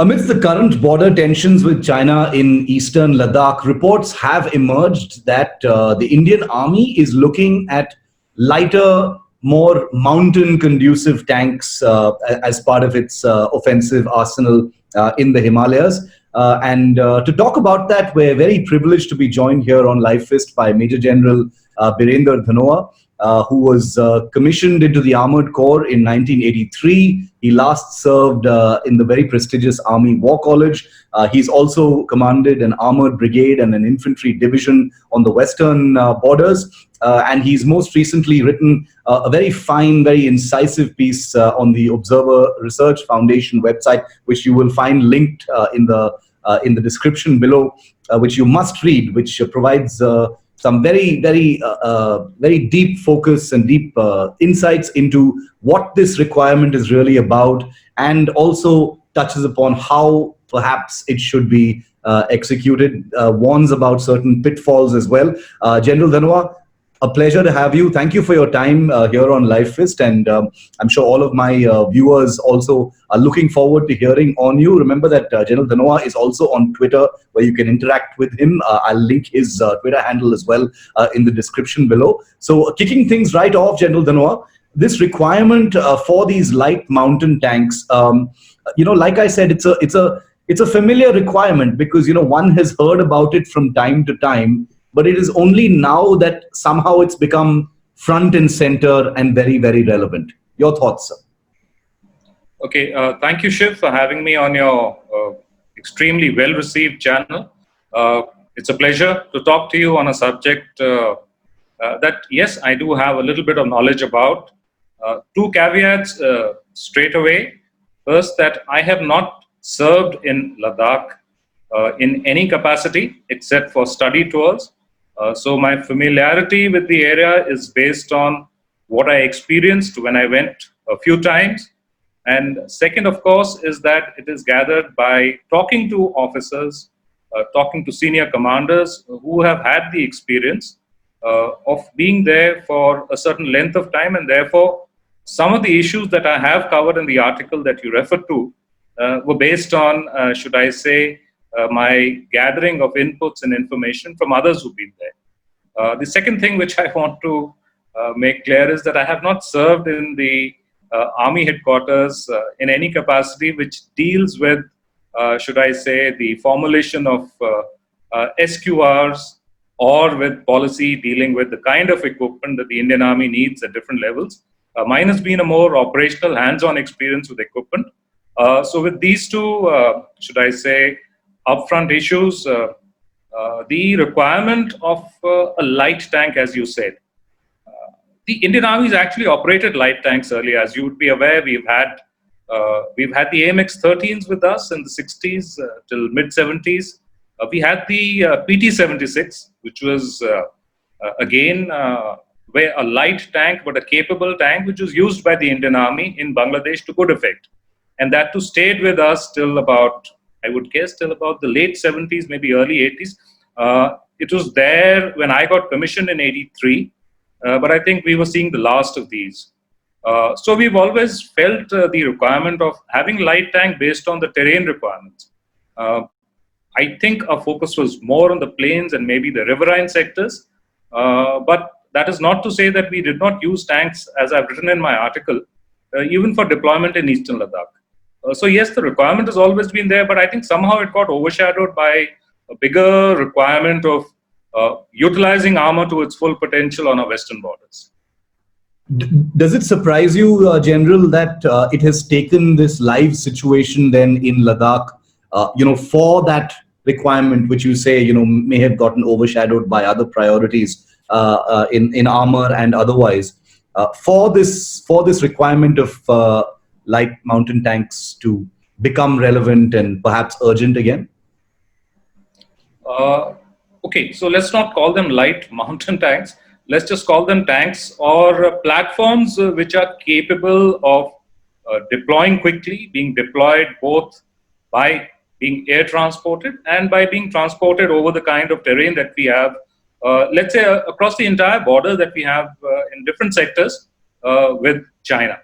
Amidst the current border tensions with China in eastern Ladakh, reports have emerged that the Indian Army is looking at lighter, more mountain conducive tanks as part of its offensive arsenal in the Himalayas. And to talk about that, we're very privileged to be joined here on Live Fist by Major General Birender Dhanoa, who was commissioned into the Armored Corps in 1983. He last served in the very prestigious Army War College. He's also commanded an armored brigade and an infantry division on the western borders. And he's most recently written a very fine, very incisive piece on the Observer Research Foundation website, which you will find linked in the description below, which you must read, which provides some very deep focus and deep insights into what this requirement is really about, and also touches upon how perhaps it should be executed, warns about certain pitfalls as well. General Dhanoa, a pleasure to have you. Thank you for your time here on Live Fist, and I'm sure all of my viewers also are looking forward to hearing on you. Remember that General Dhanoa is also on Twitter, where you can interact with him. I'll link his Twitter handle as well in the description below. So, kicking things right off, General Dhanoa, this requirement for these light mountain tanks, like I said, it's a familiar requirement because one has heard about it from time to time, but it is only now that somehow it's become front and center and very, very relevant. Your thoughts, sir? Okay, thank you, Shiv, for having me on your extremely well-received channel. It's a pleasure to talk to you on a subject that, yes, I do have a little bit of knowledge about. Two caveats straight away. First, that I have not served in Ladakh in any capacity except for study tours. So my familiarity with the area is based on what I experienced when I went a few times. And second, of course, is that it is gathered by talking to officers, talking to senior commanders who have had the experience of being there for a certain length of time. And therefore, some of the issues that I have covered in the article that you referred to were based on, should I say, my gathering of inputs and information from others who've been there. The second thing which I want to make clear is that I have not served in the Army headquarters in any capacity which deals with, should I say, the formulation of SQRs or with policy dealing with the kind of equipment that the Indian Army needs at different levels. Mine has been a more operational, hands-on experience with equipment. So with these two, should I say, upfront issues, the requirement of a light tank, as you said. The Indian Army has actually operated light tanks earlier. As you would be aware, we've had the AMX-13s with us in the 60s till mid-70s. We had the PT-76, which was again where a light tank but a capable tank, which was used by the Indian Army in Bangladesh to good effect, and that too stayed with us till about, I would guess, till about the late 70s, maybe early 80s. It was there when I got commissioned in 83, but I think we were seeing the last of these. So we've always felt the requirement of having light tank based on the terrain requirements. I think our focus was more on the plains and maybe the riverine sectors, but that is not to say that we did not use tanks, as I've written in my article, even for deployment in eastern Ladakh. So yes, the requirement has always been there, but I think somehow it got overshadowed by a bigger requirement of utilizing armor to its full potential on our western borders. Does it surprise you, General, that it has taken this live situation then in Ladakh, for that requirement, which you say, may have gotten overshadowed by other priorities in armor and otherwise, for this requirement of light mountain tanks to become relevant and perhaps urgent again? Okay, so let's not call them light mountain tanks. Let's just call them tanks or platforms which are capable of deploying quickly, being deployed both by being air transported and by being transported over the kind of terrain that we have, let's say across the entire border that we have in different sectors with China.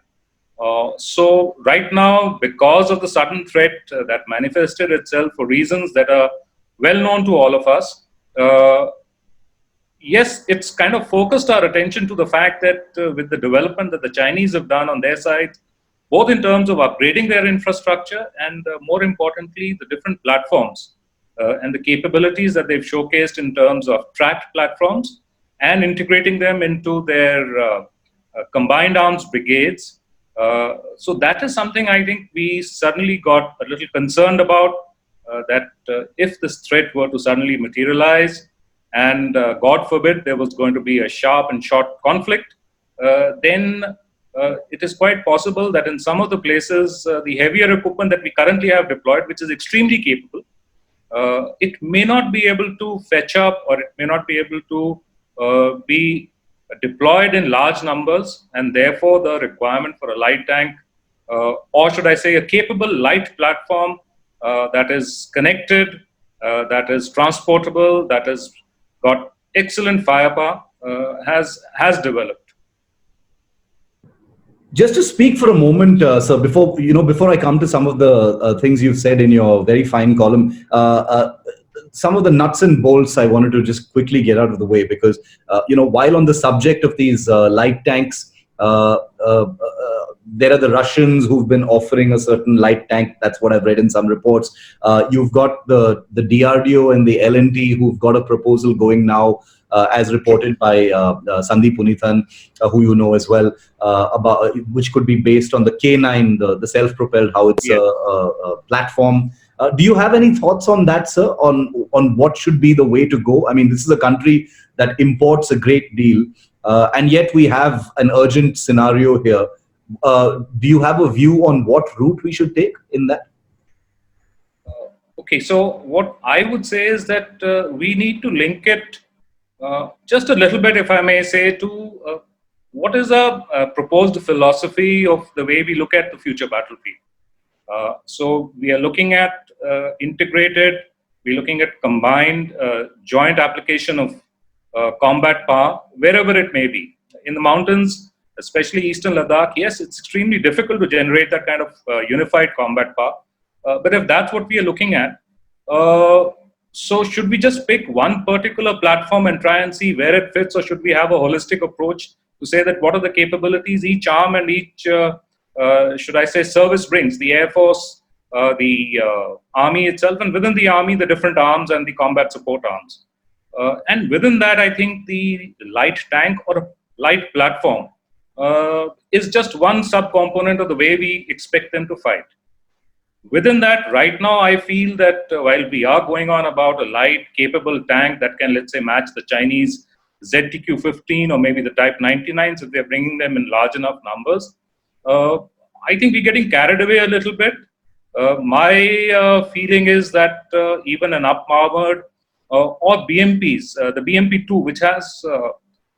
So right now, because of the sudden threat that manifested itself for reasons that are well known to all of us, yes, it's kind of focused our attention to the fact that with the development that the Chinese have done on their side, both in terms of upgrading their infrastructure and more importantly, the different platforms and the capabilities that they've showcased in terms of tracked platforms and integrating them into their combined arms brigades. So that is something I think we suddenly got a little concerned about, that if this threat were to suddenly materialize, and God forbid there was going to be a sharp and short conflict, then it is quite possible that in some of the places, the heavier equipment that we currently have deployed, which is extremely capable, it may not be able to fetch up, or it may not be able to be deployed in large numbers, and therefore the requirement for a light tank, or should I say a capable light platform that is connected, that is transportable, that has got excellent firepower, has developed. Just to speak for a moment, sir, before I come to some of the things you've said in your very fine column, some of the nuts and bolts I wanted to just quickly get out of the way, because while on the subject of these light tanks, there are the Russians who've been offering a certain light tank. That's what I've read in some reports. You've got the DRDO and the L&T who've got a proposal going now, as reported by Sandeep Punithan, who you know as well, about which could be based on the K9, the self-propelled howitzer platform. Do you have any thoughts on that, sir? On what should be the way to go? I mean, this is a country that imports a great deal, and yet we have an urgent scenario here. Do you have a view on what route we should take in that? Okay, so what I would say is that we need to link it just a little bit, if I may say, to what is a proposed philosophy of the way we look at the future battlefield. So we are looking at integrated, we're looking at combined joint application of combat power, wherever it may be. In the mountains, especially Eastern Ladakh, yes, it's extremely difficult to generate that kind of unified combat power. But if that's what we are looking at, so should we just pick one particular platform and try and see where it fits, or should we have a holistic approach to say that what are the capabilities each arm and each, should I say, service brings? The Air Force, the Army itself, and within the Army, the different arms and the combat support arms. And within that, I think the light tank or a light platform is just one subcomponent of the way we expect them to fight. Within that, right now, I feel that while we are going on about a light, capable tank that can, let's say, match the Chinese ZTQ-15 or maybe the Type 99s, if they're bringing them in large enough numbers, I think we're getting carried away a little bit. My feeling is that even an up-armored or BMPs, the BMP-2, which has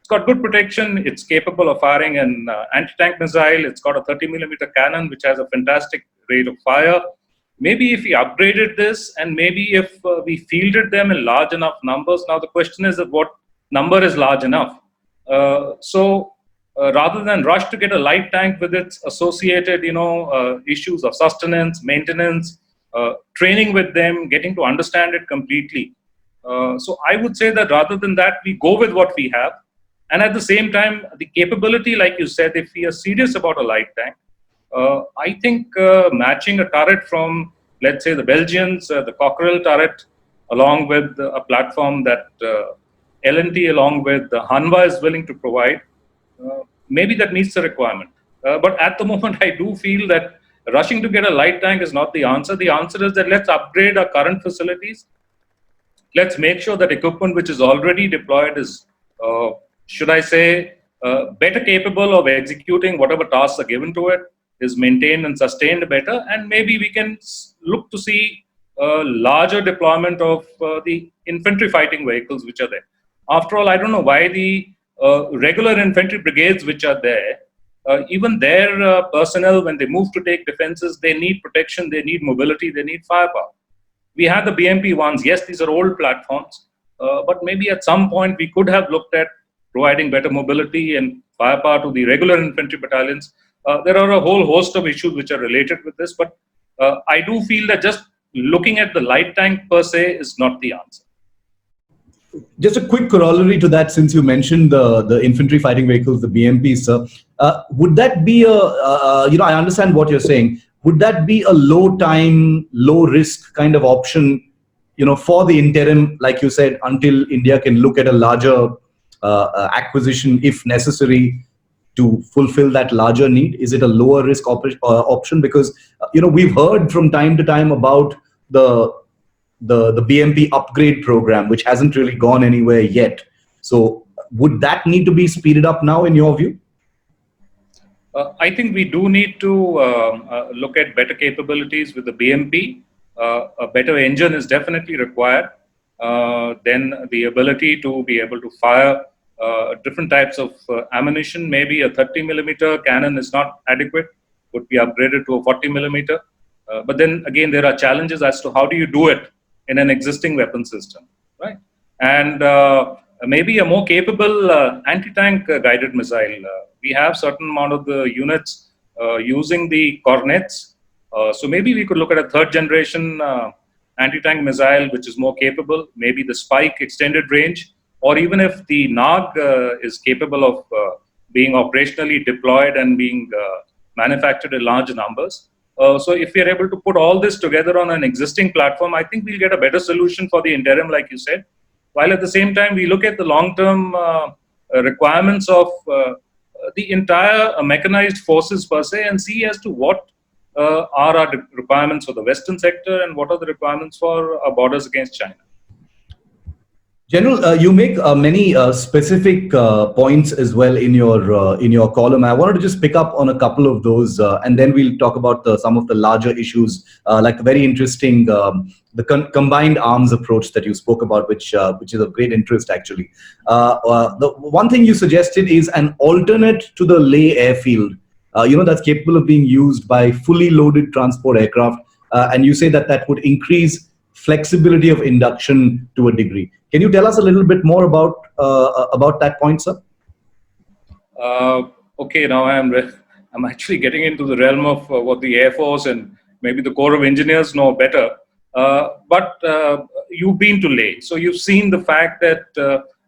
it's got good protection, it's capable of firing an anti-tank missile, it's got a 30mm cannon, which has a fantastic rate of fire. Maybe if we upgraded this, and maybe if we fielded them in large enough numbers. Now the question is that what number is large enough? Rather than rush to get a light tank with its associated, issues of sustenance, maintenance, training with them, getting to understand it completely. So I would say that rather than that, we go with what we have. And at the same time, the capability, like you said, if we are serious about a light tank, I think matching a turret from, let's say, the Belgians, the Cockerel turret, along with a platform that L&T along with Hanwha is willing to provide, maybe that meets the requirement. But at the moment, I do feel that rushing to get a light tank is not the answer. The answer is that let's upgrade our current facilities. Let's make sure that equipment which is already deployed is, should I say, better capable of executing whatever tasks are given to it, is maintained and sustained better, and maybe we can look to see a larger deployment of the infantry fighting vehicles which are there. After all, I don't know why the regular infantry brigades which are there, even their personnel, when they move to take defenses, they need protection, they need mobility, they need firepower. We have the BMP ones. Yes, these are old platforms, but maybe at some point we could have looked at providing better mobility and firepower to the regular infantry battalions There are a whole host of issues which are related with this, but I do feel that just looking at the light tank per se is not the answer. Just a quick corollary to that, since you mentioned the infantry fighting vehicles, the BMPs, sir. Would that be I understand what you're saying. Would that be a low time, low risk kind of option, for the interim, like you said, until India can look at a larger acquisition if necessary to fulfill that larger need? Is it a lower risk option? Because, we've heard from time to time about the BMP upgrade program, which hasn't really gone anywhere yet. So would that need to be speeded up now, in your view? I think we do need to look at better capabilities with the BMP. A better engine is definitely required. Then the ability to be able to fire different types of ammunition. Maybe a 30 millimeter cannon is not adequate, would be upgraded to a 40 millimeter. But then again, there are challenges as to how do you do it in an existing weapon system, right? And maybe a more capable anti-tank guided missile. We have certain amount of the units using the Cornets. So maybe we could look at a third generation anti-tank missile, which is more capable, maybe the Spike extended range, or even if the Nag is capable of being operationally deployed and being manufactured in large numbers. So if we are able to put all this together on an existing platform, I think we'll get a better solution for the interim, like you said. While at the same time, we look at the long-term requirements of the entire mechanized forces per se and see as to what are our requirements for the Western sector and what are the requirements for our borders against China. General, you make many specific points as well in your column. I wanted to just pick up on a couple of those, and then we'll talk about some of the larger issues, like the very interesting combined arms approach that you spoke about, which is of great interest actually. The one thing you suggested is an alternate to the Leh airfield, that's capable of being used by fully loaded transport aircraft, and you say that would increase flexibility of induction to a degree. Can you tell us a little bit more about that point, sir? Okay, now I'm actually getting into the realm of what the Air Force and maybe the Corps of Engineers know better. But you've been to Leh, so you've seen the fact that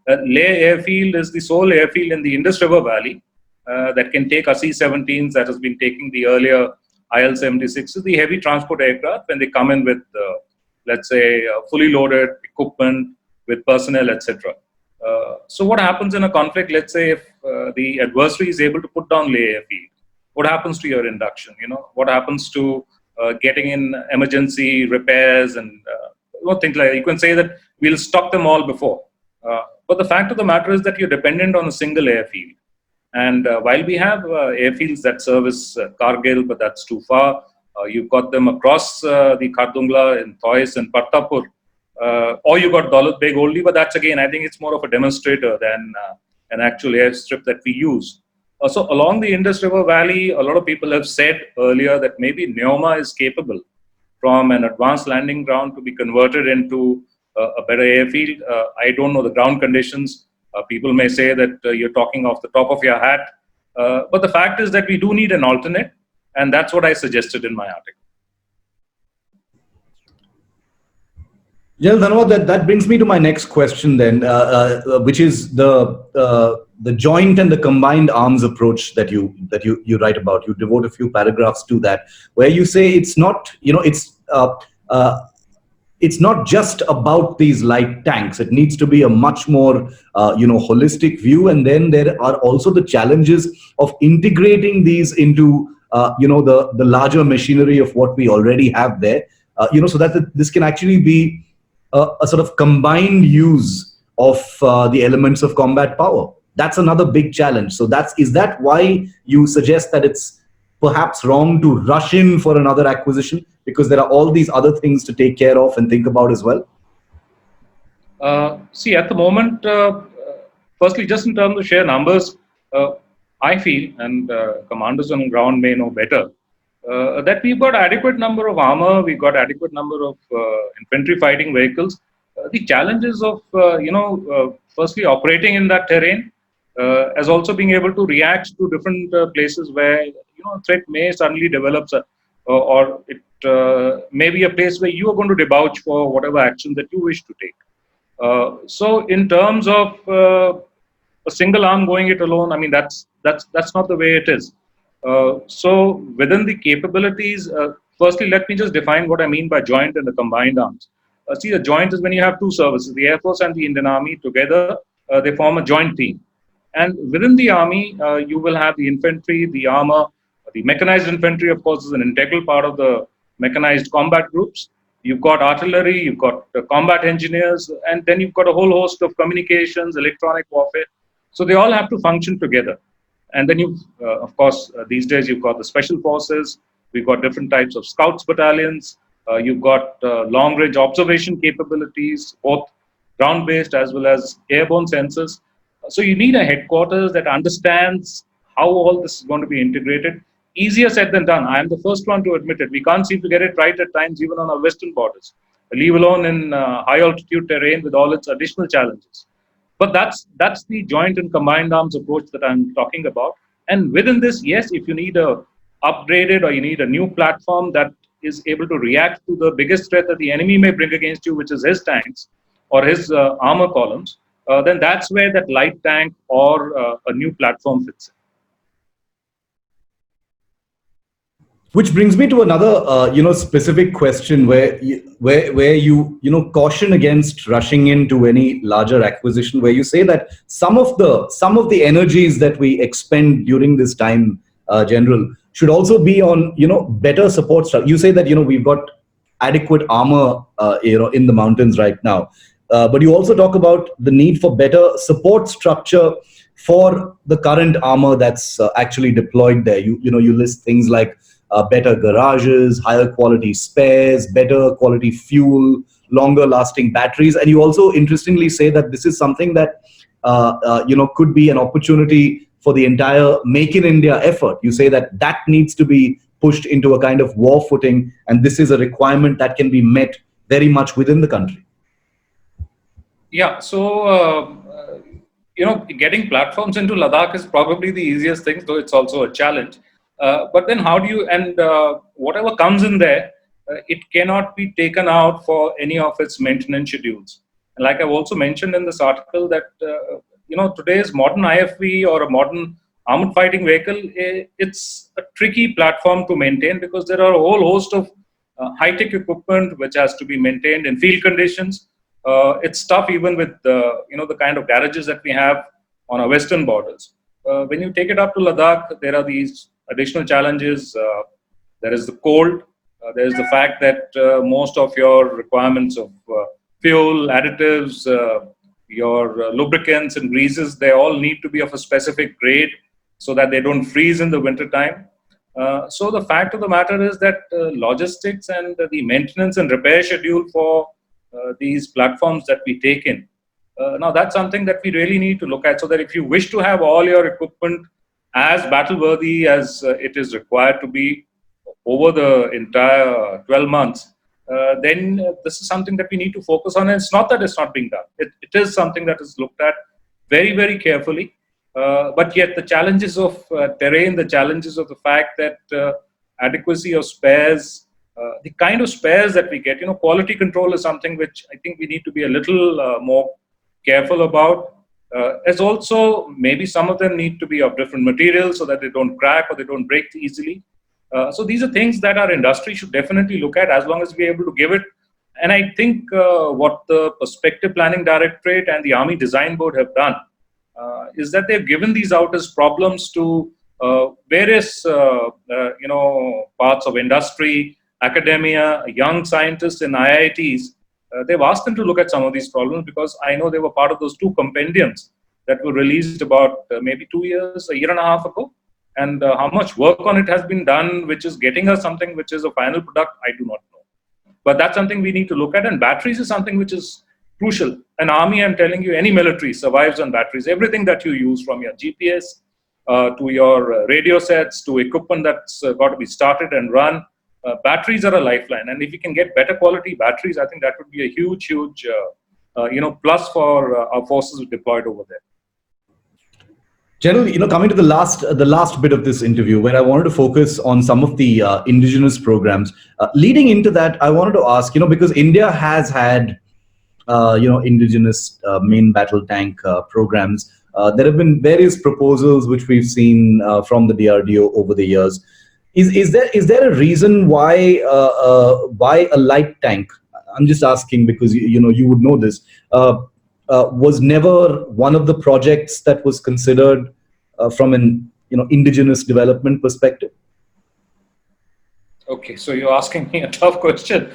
Leh airfield is the sole airfield in the Indus River Valley that can take a C-17s that has been taking the earlier IL-76s, the heavy transport aircraft, when they come in with, let's say, fully loaded equipment, with personnel, etc. So what happens in a conflict, let's say if the adversary is able to put down Leh airfield, what happens to your induction? What happens to getting in emergency repairs and things like that? You can say that we'll stop them all before. But the fact of the matter is that you're dependent on a single airfield. And while we have airfields that service Kargil, but that's too far, you've got them across the Khardungla in Thois and Partapur. Or you got Daulat Beg only, but that's again, I think it's more of a demonstrator than an actual airstrip that we use. So along the Indus River Valley, a lot of people have said earlier that maybe Neoma is capable from an advanced landing ground to be converted into a better airfield. I don't know the ground conditions. People may say that you're talking off the top of your hat. But the fact is that we do need an alternate, and that's what I suggested in my article. General Dhanwad, that brings me to my next question then, which is the joint and the combined arms approach that you write about. You devote a few paragraphs to that, where you say it's not just about these light tanks. It needs to be a much more holistic view, and then there are also the challenges of integrating these into the larger machinery of what we already have there. So that this can actually be a sort of combined use of the elements of combat power. That's another big challenge. So is that why you suggest that it's perhaps wrong to rush in for another acquisition, because there are all these other things to take care of and think about as well? See, at the moment, firstly, just in terms of sheer numbers, I feel, and commanders on the ground may know better, that we've got adequate number of armor, we've got adequate number of infantry fighting vehicles. The challenges of, firstly operating in that terrain, as also being able to react to different places where, threat may suddenly develop, or it may be a place where you are going to debauch for whatever action that you wish to take. So in terms of a single arm going it alone, I mean that's not the way it is. So within the capabilities, firstly, let me just define what I mean by joint and the combined arms. See, a joint is when you have two services, the Air Force and the Indian Army together, they form a joint team. And within the army, you will have the infantry, the armor, the mechanized infantry, of course, is an integral part of the mechanized combat groups. You've got artillery, you've got combat engineers, and then you've got a whole host of communications, electronic warfare. So they all have to function together. And then you, of course, these days you've got the special forces. We've got different types of scouts battalions. You've got long-range observation capabilities, both ground-based as well as airborne sensors. So you need a headquarters that understands how all this is going to be integrated. Easier said than done. I am the first one to admit it. We can't seem to get it right at times, even on our western borders, leave alone in high-altitude terrain with all its additional challenges. But that's the joint and combined arms approach that I'm talking about. And within this, yes, if you need a upgraded or you need a new platform that is able to react to the biggest threat that the enemy may bring against you, which is his tanks or his armor columns, then that's where that light tank or a new platform fits in. Which brings me to another, specific question where you caution against rushing into any larger acquisition. Where you say that some of the energies that we expend during this time, General, should also be on better support stuff. You say that we've got adequate armor, in the mountains right now, but you also talk about the need for better support structure for the current armor that's actually deployed there. You list things like better garages, higher quality spares, better quality fuel, longer lasting batteries. And you also interestingly say that this is something that could be an opportunity for the entire Make in India effort. You say that needs to be pushed into a kind of war footing, and this is a requirement that can be met very much within the country. Yeah, so getting platforms into Ladakh is probably the easiest thing, though it's also a challenge. But then how do you, and whatever comes in there, it cannot be taken out for any of its maintenance schedules. And like I've also mentioned in this article that, today's modern IFV or a modern armored fighting vehicle, it's a tricky platform to maintain because there are a whole host of high-tech equipment which has to be maintained in field conditions. It's tough even with the kind of garages that we have on our western borders. When you take it up to Ladakh, there are these additional challenges. There is the cold. There is the fact that most of your requirements of fuel, additives, your lubricants and greases, they all need to be of a specific grade so that they don't freeze in the winter time. So the fact of the matter is that logistics and the maintenance and repair schedule for these platforms that we take in, now that's something that we really need to look at, so that if you wish to have all your equipment as battle-worthy as it is required to be over the entire 12 months, then this is something that we need to focus on. And it's not that it's not being done. It is something that is looked at very, very carefully. But yet the challenges of terrain, the challenges of the fact that adequacy of spares, the kind of spares that we get, quality control is something which I think we need to be a little more careful about. As also, maybe some of them need to be of different materials so that they don't crack or they don't break easily. So these are things that our industry should definitely look at, as long as we're able to give it. And I think what the Perspective Planning Directorate and the Army Design Board have done is that they've given these out as problems to various parts of industry, academia, young scientists in IITs. They've asked them to look at some of these problems, because I know they were part of those two compendiums that were released about maybe 2 years, a year and a half ago. And how much work on it has been done, which is getting us something which is a final product, I do not know. But that's something we need to look at. And batteries is something which is crucial. An army, I'm telling you, any military survives on batteries. Everything that you use, from your GPS to your radio sets to equipment that's got to be started and run, batteries are a lifeline. And if you can get better quality batteries, I think that would be a huge, plus for our forces deployed over there. Generally, coming to the last bit of this interview, where I wanted to focus on some of the indigenous programs. Leading into that, I wanted to ask, because India has had indigenous main battle tank programs. There have been various proposals which we've seen from the DRDO over the years. Is there a reason why a light tank? I'm just asking because you would know this. Was never one of the projects that was considered from an indigenous development perspective. Okay, so you're asking me a tough question.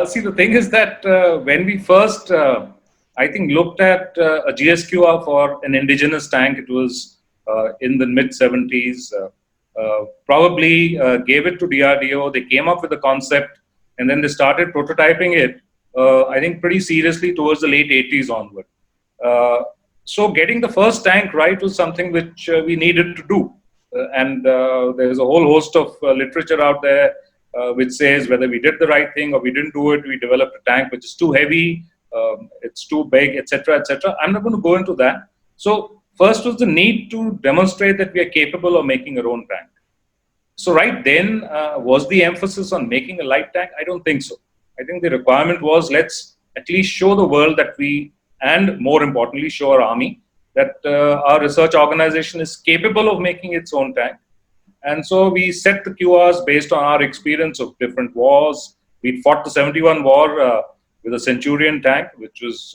See, the thing is that when we first, I think, looked at a GSQR for an indigenous tank, it was in the mid 70s. Probably gave it to DRDO. They came up with the concept, and then they started prototyping it. I think pretty seriously towards the late 80s onward. So getting the first tank right was something which we needed to do. And there's a whole host of literature out there which says whether we did the right thing or we didn't do it. We developed a tank which is too heavy, it's too big, etc., etc. I'm not going to go into that. So first was the need to demonstrate that we are capable of making our own tank. So right then, was the emphasis on making a light tank? I don't think so. I think the requirement was, let's at least show the world that we, and more importantly, show our army that our research organization is capable of making its own tank. And so we set the QRs based on our experience of different wars. We fought the 71 war with a Centurion tank, which was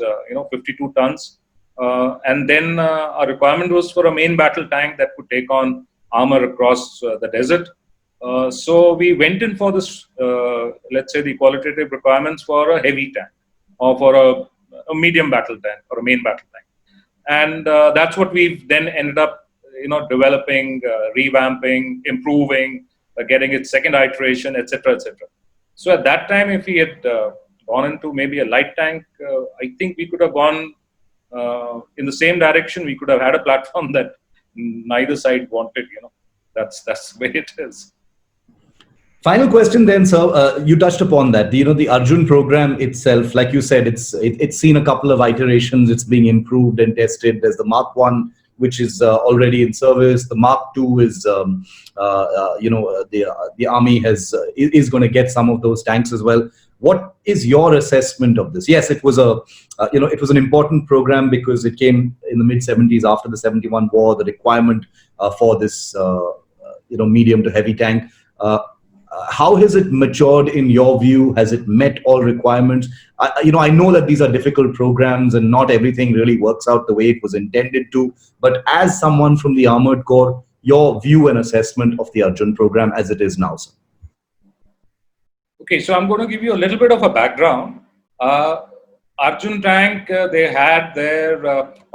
52 tons. And then our requirement was for a main battle tank that could take on armor across the desert. So we went in for this, let's say, the qualitative requirements for a heavy tank or for a medium battle tank or a main battle tank. And that's what we've then ended up developing, revamping, improving, getting its second iteration, etc., etc. So at that time, if we had gone into maybe a light tank, I think we could have gone in the same direction. We could have had a platform that neither side wanted. That's the way it is. Final question then, sir. You touched upon that. The Arjun program itself, like you said, it's seen a couple of iterations. It's being improved and tested. There's the Mark 1, which is already in service. The Mark 2 is, the Army is going to get some of those tanks as well. What is your assessment of this? Yes, it was it was an important program because it came in the mid 70s after the 71 war. The requirement for this, medium to heavy tank. How has it matured in your view? Has it met all requirements? I know that these are difficult programs and not everything really works out the way it was intended to. But as someone from the Armored Corps, your view and assessment of the Arjun program as it is now, sir. Okay, so I'm going to give you a little bit of a background. Arjun tank, they had their,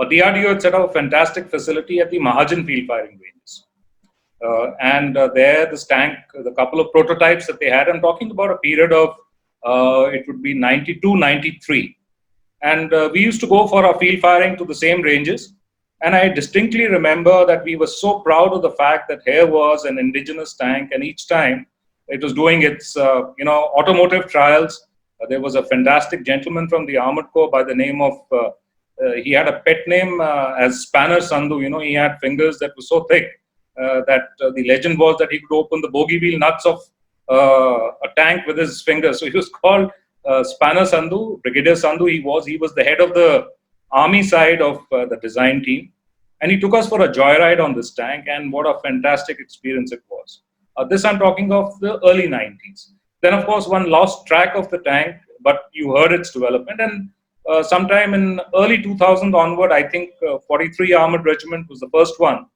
DRDO had set up a fantastic facility at the Mahajan field firing ranges. There, this tank, the couple of prototypes that they had, I'm talking about a period of, it would be 92, 93. And we used to go for our field firing to the same ranges. And I distinctly remember that we were so proud of the fact that here was an indigenous tank, and each time it was doing its, automotive trials. There was a fantastic gentleman from the Armored Corps by the name of, he had a pet name as Spanner Sandhu. He had fingers that were so thick. That the legend was that he could open the bogie wheel nuts of a tank with his fingers. So he was called Spanner Sandhu, Brigadier Sandhu. He was the head of the army side of the design team. And he took us for a joyride on this tank, and what a fantastic experience it was. This I'm talking of the early 90s. Then, of course, one lost track of the tank, but you heard its development. And sometime in early 2000 onward, I think 43 Armored Regiment was the first one,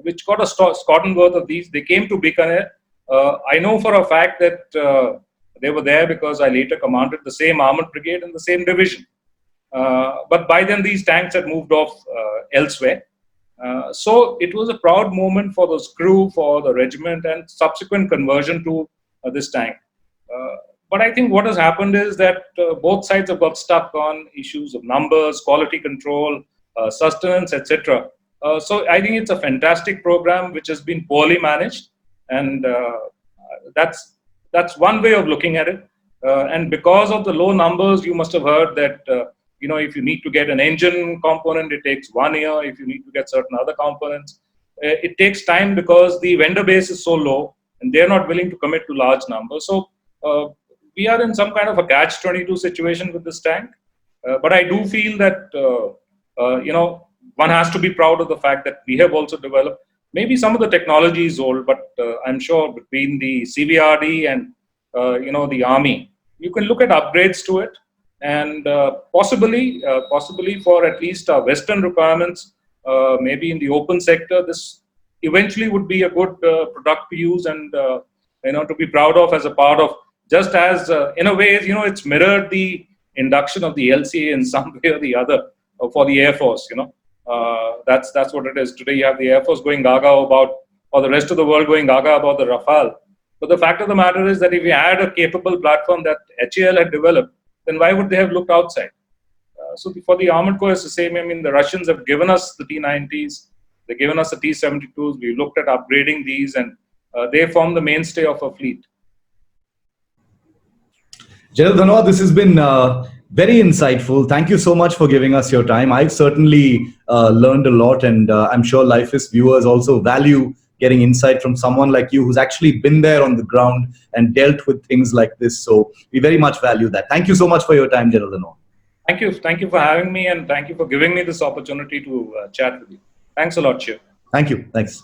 which got a squadron worth of these. They came to Bikaner. I know for a fact that they were there because I later commanded the same armored brigade in the same division. But by then, these tanks had moved off elsewhere. So it was a proud moment for the crew, for the regiment, and subsequent conversion to this tank. But I think what has happened is that both sides have got stuck on issues of numbers, quality control, sustenance, etc. So I think it's a fantastic program which has been poorly managed, and that's one way of looking at it. And because of the low numbers, you must have heard that if you need to get an engine component, it takes 1 year. If you need to get certain other components, it takes time because the vendor base is so low and they're not willing to commit to large numbers. So we are in some kind of a catch-22 situation with this tank. But I do feel that, one has to be proud of the fact that we have also developed, maybe some of the technology is old, but I'm sure between the CVRD and, the Army, you can look at upgrades to it. And possibly for at least our Western requirements, maybe in the open sector, this eventually would be a good product to use and, to be proud of as a part of, just as in a way, it's mirrored the induction of the LCA in some way or the other for the Air Force, that's what it is. Today you have the Air Force going gaga about, or the rest of the world going gaga about the Rafale. But the fact of the matter is that if we had a capable platform that HAL had developed, then why would they have looked outside? So for the Armored Corps, it's the same. I mean, the Russians have given us the T-90s, they've given us the T-72s. We looked at upgrading these, and they form the mainstay of our fleet. General Dhanwad, this has been very insightful. Thank you so much for giving us your time. I've certainly learned a lot, and I'm sure Lifeist viewers also value getting insight from someone like you who's actually been there on the ground and dealt with things like this. So we very much value that. Thank you so much for your time, General Dhanwad. Thank you for having me, and thank you for giving me this opportunity to chat with you. Thanks a lot, Shiv. Thank you. Thanks.